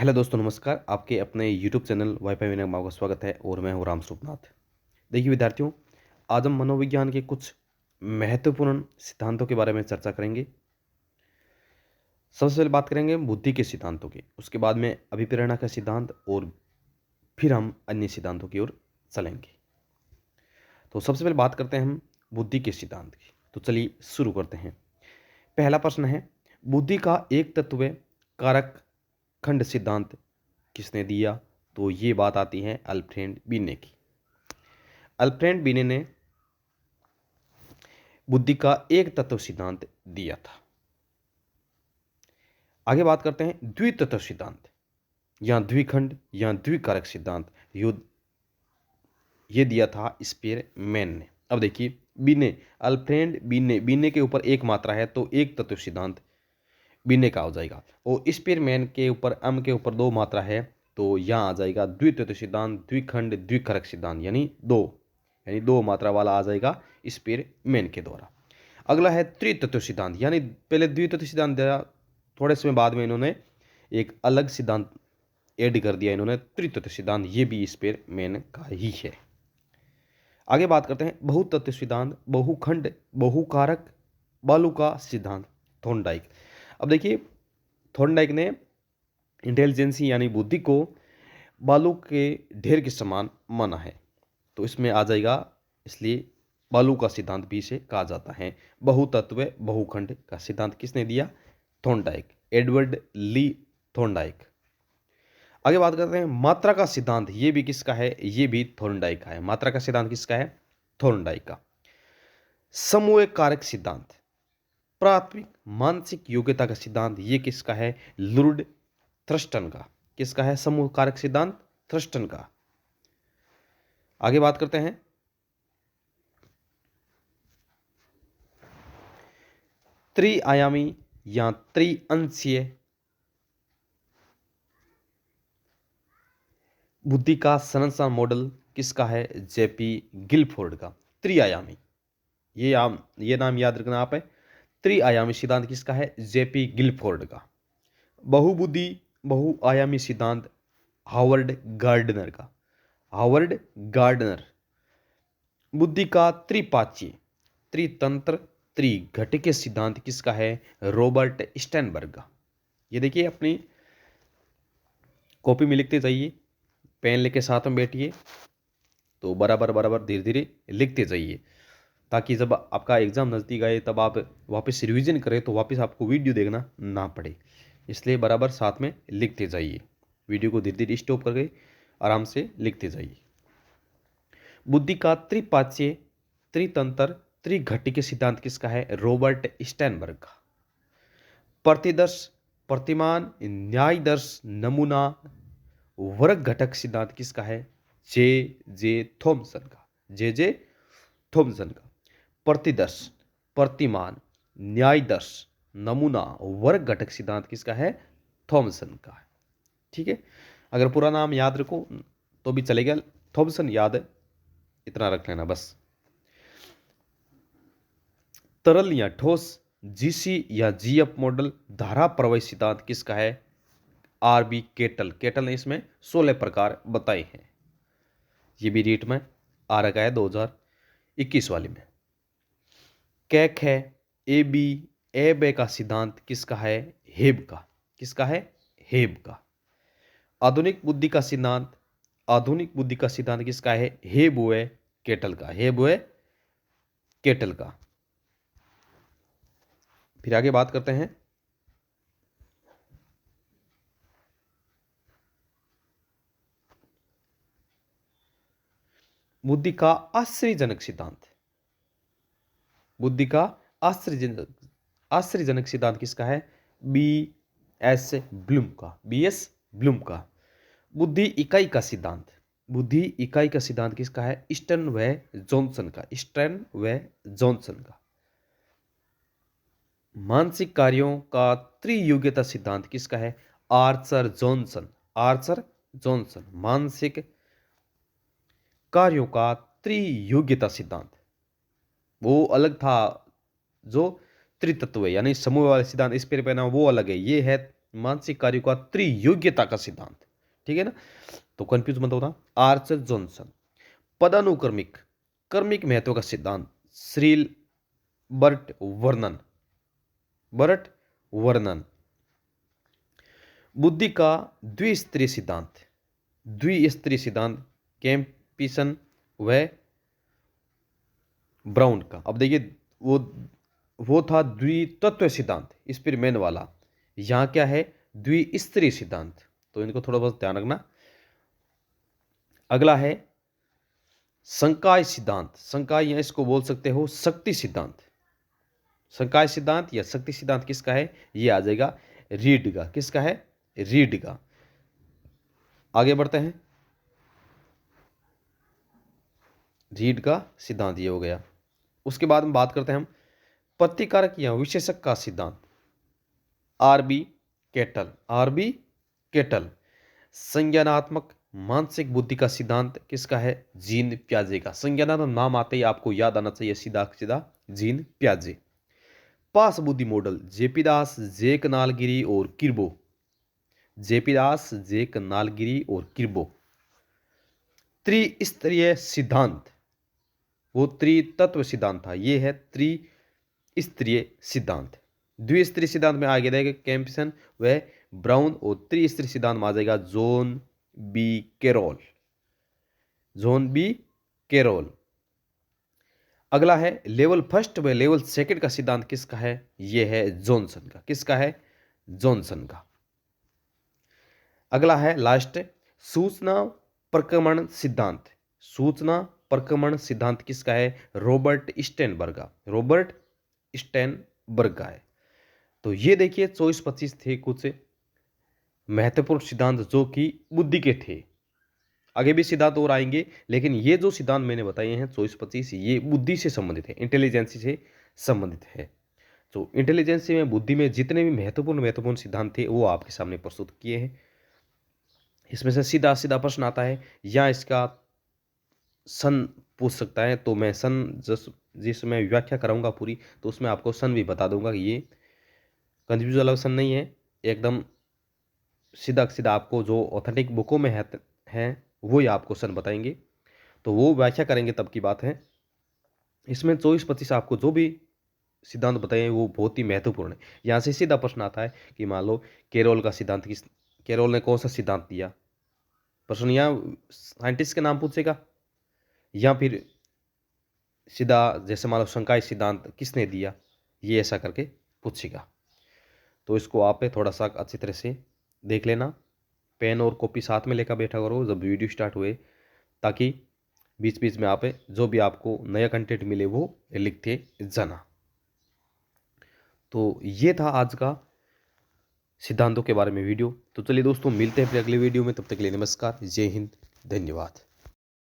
Hello दोस्तों, नमस्कार। आपके अपने यूट्यूब चैनल वाईफाई विनय में आपका स्वागत है और मैं हूं राम स्वरूपनाथ। देखिए विद्यार्थियों, आज हम मनोविज्ञान के कुछ महत्वपूर्ण सिद्धांतों के बारे में चर्चा करेंगे। सबसे पहले बात करेंगे बुद्धि के सिद्धांतों की, उसके बाद में अभिप्रेरणा का सिद्धांत और फिर हम अन्य सिद्धांतों की ओर चलेंगे। तो सबसे पहले बात करते हैं हम बुद्धि के सिद्धांत की। तो चलिए शुरू करते हैं। पहला प्रश्न है, बुद्धि का एक तत्व कारक खंड सिद्धांत किसने दिया? तो ये बात आती है अल्फ्रेड बीने की। अल्फ्रेड बीने ने बुद्धि का एक तत्व सिद्धांत दिया था। आगे बात करते हैं द्वितत्व सिद्धांत या द्विखंड या द्विकारक सिद्धांत। ये दिया था स्पीयरमैन ने। अब देखिए, बीने, अल्फ्रेड बीने के ऊपर एक मात्रा है तो एक तत्व सिद्धांत बीने का हो जाएगा, और स्पीयरमैन के ऊपर एम के ऊपर दो मात्रा है तो यहाँ आ जाएगा द्वितत्व सिद्धांत, द्विखंड द्विकारक सिद्धांत, यानी दो मात्रा वाला आ जाएगा स्पीयरमैन के द्वारा। अगला है त्रितत्व सिद्धांत, यानी पहले द्वितत्व सिद्धांत दिया, थोड़े समय बाद में इन्होंने एक अलग सिद्धांत ऐड कर दिया, इन्होंने त्रितत्व सिद्धांत। ये भी स्पीयरमैन का ही है। आगे बात करते हैं बहुतत्व सिद्धांत, बहुखंड बहुकारक बालू का सिद्धांत, थॉर्नडाइक। अब देखिए, थॉर्नडाइक ने इंटेलिजेंसी यानी बुद्धि को बालू के ढेर के समान माना है, तो इसमें आ जाएगा, इसलिए बालू का सिद्धांत भी इसे कहा जाता है। बहुतत्व बहुखंड का सिद्धांत किसने दिया? थॉर्नडाइक, एडवर्ड ली थॉर्नडाइक। आगे बात करते हैं मात्रा का सिद्धांत। ये भी किसका है? ये भी थॉर्नडाइक का है। मात्रा का सिद्धांत किसका है? थॉर्नडाइक का। समूह कारक सिद्धांत, प्राथमिक मानसिक योग्यता का सिद्धांत, ये किसका है? लुर्ड थ्रस्टन का। किसका है समूह कारक सिद्धांत? थ्रस्टन का। आगे बात करते हैं त्रिआयामी या त्रिअंशीय बुद्धि का संरचना मॉडल किसका है? जेपी गिलफोर्ड का। त्रिआयामी, ये नाम याद रखना आप है। त्रिआयामी सिद्धांत किसका है? जेपी गिलफोर्ड का। बहुबुद्धि बहुआयामी सिद्धांत हावर्ड गार्डनर का। Howard Gardner. बुद्धि का त्रिपाच्य त्रितंत्र त्रिघटिक सिद्धांत किसका है? रॉबर्ट स्टैनबर्ग का। ये देखिए, अपनी कॉपी में लिखते जाइए, पेन लेके साथ में बैठिए, तो बराबर बराबर धीरे धीरे लिखते जाइए, ताकि जब आपका एग्जाम नज़दीक आए तब आप वापस रिवीजन करें तो वापस आपको वीडियो देखना ना पड़े। इसलिए बराबर साथ में लिखते जाइए, वीडियो को धीरे धीरे स्टॉप करके आराम से लिखते जाइए। बुद्धि का त्रिपाच्य त्रितंत्र त्रिघटिक सिद्धांत किसका है? रॉबर्ट स्टैनबर्ग का। प्रतिदर्श प्रतिमान न्यायदर्श नमूना वर्ग घटक सिद्धांत किसका है? जे जे थॉमसन का। जे जे थॉमसन का। प्रतिदर्श प्रतिमान न्यायदर्श नमूना वर्ग घटक सिद्धांत किसका है? थॉमसन का है। ठीक है, अगर पूरा नाम याद रखो तो भी चलेगा, थॉमसन याद है, इतना रख लेना बस। तरल या ठोस जीसी या जीएफ मॉडल धारा प्रवाह सिद्धांत किसका है? RB kettle. केटल ने इसमें 16 प्रकार बताए हैं। ये भी रीट में आ रखा है 2021 वाली में। कैक है ए बी एबे का सिद्धांत किसका है? हेब का। किसका है? हेब का। आधुनिक बुद्धि का सिद्धांत, आधुनिक बुद्धि का सिद्धांत किसका है? हेबुए केटल का। हेबुए केटल का। फिर आगे बात करते हैं बुद्धि का आश्चर्यजनक सिद्धांत। बुद्धि का आश्चर्यजनक सिद्धांत किसका है? बी एस ब्लूम का। बी एस ब्लूम का। बुद्धि इकाई का सिद्धांत, बुद्धि इकाई का सिद्धांत किसका है? स्टर्न व जॉनसन का। स्टर्न व जॉनसन का। मानसिक कार्यों का त्रियुग्यता सिद्धांत किसका है? Archer Johnson. Archer Johnson. मानसिक कार्यों का त्रियुग्यता सिद्धांत, वो अलग था जो त्रितत्व है, यानी समूह वाले सिद्धांत इस पर पहना वो अलग है। ये है मानसिक कार्यों का त्रियोग्यता का सिद्धांत। ठीक है ना, तो कंफ्यूज मत होना। Archer Johnson. पदानुक्रमिक क्रमिक महत्व का सिद्धांत, Cyril Burt Vernon. Burt Vernon. बुद्धि का द्विस्तरीय सिद्धांत, द्विस्तरीय सिद्धांत, कैम्पिसन व ब्राउन का। अब देखिए वो था द्वितत्व सिद्धांत, एक्सपेरिमेंट वाला। यहां क्या है, द्विस्तरीय सिद्धांत, तो इनको थोड़ा बहुत ध्यान रखना। अगला है संकाय सिद्धांत। संकाय या इसको बोल सकते हो शक्ति सिद्धांत। संकाय सिद्धांत या शक्ति सिद्धांत किसका है, ये आ जाएगा रीड का। किसका है, रीड का। आगे बढ़ते हैं, रीड का सिद्धांत ये हो गया। उसके बाद में बात करते हैं हम प्रतिकारक या विशेषक का सिद्धांत, आरबी केटल। RB kettle. संज्ञानात्मक मानसिक बुद्धि का सिद्धांत किसका है, जीन प्याजे का। संज्ञानात्मक नाम आते ही आपको याद आना चाहिए सीधा सीधा जीन प्याजे। पास बुद्धि मॉडल, जेपी दास, जेक नालगिरी और किर्बो। जेपी दास, जेक नालगिरी और किर्बो। त्रिस्तरीय सिद्धांत, वो त्रितत्व सिद्धांत था, ये है त्रिस्तरीय सिद्धांत। द्विस्तरीय सिद्धांत में आगे रहेगा कैम्पिसन व ब्राउन, और त्रिस्तरीय सिद्धांत में आ जाएगा John B Carroll. John B Carroll. अगला है लेवल फर्स्ट व लेवल सेकंड का सिद्धांत किसका है, यह है जॉनसन का। किसका है, जॉनसन का। अगला है लास्ट सूचना प्रक्रमण सिद्धांत। सूचना प्रक्रमण सिद्धांत किसका है, रॉबर्ट स्टेनबर्ग का। रॉबर्ट स्टेनबर्ग का है। तो ये देखिए 24-25 थे कुछ महत्वपूर्ण सिद्धांत जो कि बुद्धि के थे। आगे भी सिद्धांत और आएंगे, लेकिन ये जो सिद्धांत मैंने बताए हैं 24-25, ये बुद्धि से संबंधित है, इंटेलिजेंसी से संबंधित है। तो इंटेलिजेंसी में, बुद्धि में जितने भी महत्वपूर्ण सिद्धांत थे वो आपके सामने प्रस्तुत किए हैं। इसमें से सीधा सीधा प्रश्न आता है या इसका सन पूछ सकता है, तो मैं सन जिसमें व्याख्या कराऊंगा पूरी, तो उसमें आपको सन भी बता दूंगा कि ये कंफ्यूज वाला सन नहीं है, एकदम सीधा सीधा आपको जो ऑथेंटिक बुकों में है वो ही आपको सन बताएंगे, तो वो व्याख्या करेंगे तब की बात है। इसमें 24-25 आपको जो भी सिद्धांत बताए वो बहुत ही महत्वपूर्ण है। यहाँ से सीधा प्रश्न आता है कि मान लो कैरोल का सिद्धांत कैरोल ने कौन सा सिद्धांत दिया, प्रश्न यहाँ साइंटिस्ट के नाम पूछेगा, या फिर सीधा जैसे मान लो संकाय सिद्धांत किसने दिया, ये ऐसा करके पूछेगा। तो इसको आप थोड़ा सा अच्छी तरह से देख लेना, पेन और कॉपी साथ में लेकर बैठा करो जब वीडियो स्टार्ट हुए, ताकि बीच बीच में आप जो भी आपको नया कंटेंट मिले वो लिखते जाना। तो ये था आज का सिद्धांतों के बारे में वीडियो। तो चलिए दोस्तों, मिलते हैं फिर अगले वीडियो में, तब तक के लिए नमस्कार, जय हिंद, धन्यवाद।